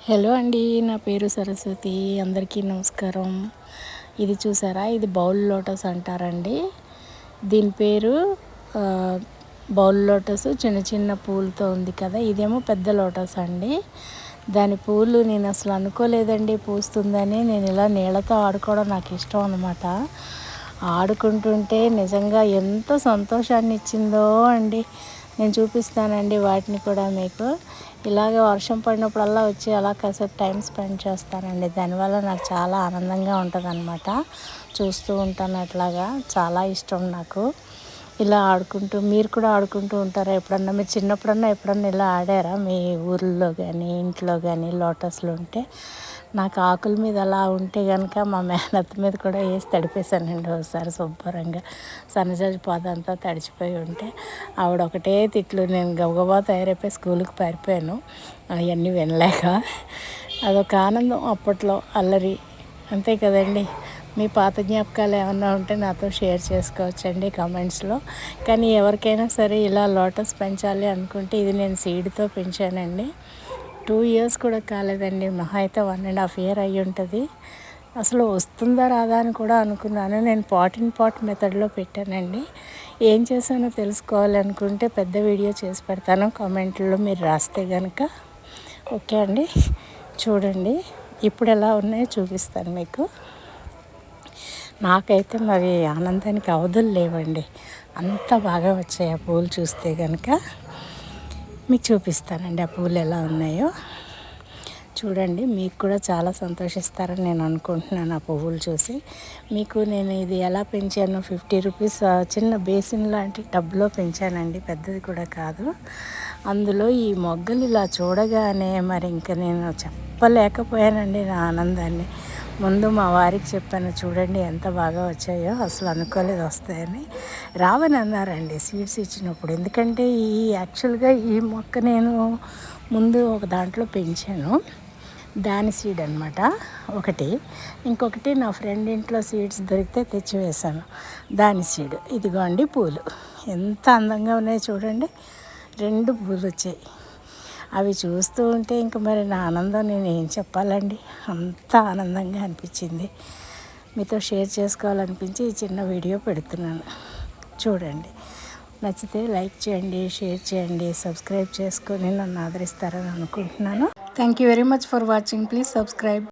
Hello అండి, నా పేరు సరస్వతి. అందరికీ నమస్కారం. ఇది చూసారా, ఇది బౌల్ లోటస్ అంటారండి. దీని పేరు బౌల్ లోటస్. చిన్న చిన్న పూలతో ఉంది కదా, ఇదేమో పెద్ద లోటస్ అండి. దాని పూలు నేను అసలు అనుకోలేదండి పూస్తుందని. నేను ఇలా నీళ్ళతో ఆడుకోవడం నాకు ఇష్టం అన్నమాట. ఆడుకుంటుంటే నిజంగా ఎంత సంతోషాన్ని ఇచ్చిందో అండి. నేను చూపిస్తానండి వాటిని కూడా మీకు. ఇలాగ వర్షం పడినప్పుడల్లా వచ్చి అలా కాసేపు టైం స్పెండ్ చేస్తానండి. దానివల్ల నాకు చాలా ఆనందంగా ఉంటుంది అన్నమాట. చూస్తూ ఉంటాను అట్లాగా. చాలా ఇష్టం నాకు. ఇలా ఆడుకుంటూ మీరు కూడా ఆడుకుంటూ ఉంటారా ఎప్పుడన్నా? మీరు చిన్నప్పుడన్నా ఎప్పుడన్నా ఇలా ఆడారా మీ ఊర్లో కానీ ఇంట్లో కానీ లోటస్లు ఉంటే? నాకు ఆకుల మీద అలా ఉంటే కనుక మా మేనత్త మీద కూడా వేసి తడిపేశానండి ఒకసారి శుభ్రంగా. సన్నజాజి పాద అంతా తడిచిపోయి ఉంటే ఆవిడ ఒకటే తిట్లు. నేను గబగబా తయారైపోయి స్కూల్కి పారిపోయాను అవన్నీ వినలేక. అదొక ఆనందం అప్పట్లో, అల్లరి. అంతే కదండి. మీ పాత జ్ఞాపకాలు ఏమన్నా ఉంటే నాతో షేర్ చేసుకోవచ్చండి కామెంట్స్లో. కానీ ఎవరికైనా సరే ఇలా లోటస్ పెంచాలి అనుకుంటే, ఇది నేను సీడ్తో పెంచానండి. 2 years కూడా కాలేదండి, మహా అయితే 1.5 year అయ్యి ఉంటుంది. అసలు వస్తుందా రాదా అని కూడా అనుకున్నాను. నేను పాట్ మెథడ్లో పెట్టానండి. ఏం చేశానో తెలుసుకోవాలనుకుంటే పెద్ద వీడియో చేసి పెడతాను, కామెంట్లో మీరు రాస్తే కనుక. ఓకే అండి, చూడండి ఇప్పుడు ఎలా ఉన్నాయో చూపిస్తాను మీకు. నాకైతే మరి ఆనందానికి అవధులు లేవండి. అంత బాగా వచ్చాయి ఆ పూలు చూస్తే కనుక. మీకు చూపిస్తానండి ఆ పూలు ఎలా ఉన్నాయో. చూడండి, మీకు కూడా చాలా సంతోషిస్తారని నేను అనుకుంటున్నాను ఆ పువ్వులు చూసి. మీకు నేను ఇది ఎలా పెంచాను, 50 రూపీస్ చిన్న బేసిన్ లాంటి టబ్లో పెంచానండి, పెద్దది కూడా కాదు. అందులో ఈ మొగ్గలు ఇలా చూడగానే మరి ఇంకా నేను చెప్పలేకపోయానండి నా ఆనందాన్ని. ముందు మా వారికి చెప్పాను, చూడండి ఎంత బాగా వచ్చాయో, అసలు అనుకోలేదు వస్తాయని. రావని అన్నారండి సీడ్స్ ఇచ్చినప్పుడు. ఎందుకంటే యాక్చువల్గా ఈ మొక్క నేను ముందు ఒక దాంట్లో పెంచాను. దాని సీడ్ అనమాట ఒకటి. ఇంకొకటి నా ఫ్రెండ్ ఇంట్లో సీడ్స్ దొరికితే తెచ్చి వేశాను, దాని సీడ్. ఇదిగోండి పూలు ఎంత అందంగా ఉన్నాయో చూడండి. 2 పూలు వచ్చాయి. అవి చూస్తూ ఉంటే ఇంక మరి నా ఆనందం నేను ఏం చెప్పాలండి. అంత ఆనందంగా అనిపించింది. మీతో షేర్ చేసుకోవాలనిపించి ఈ చిన్న వీడియో పెడుతున్నాను. చూడండి, నచ్చితే లైక్ చేయండి, షేర్ చేయండి, సబ్స్క్రైబ్ చేసుకొని నన్ను ఆదరిస్తారని అనుకుంటున్నాను. Thank you very much for watching. Please subscribe.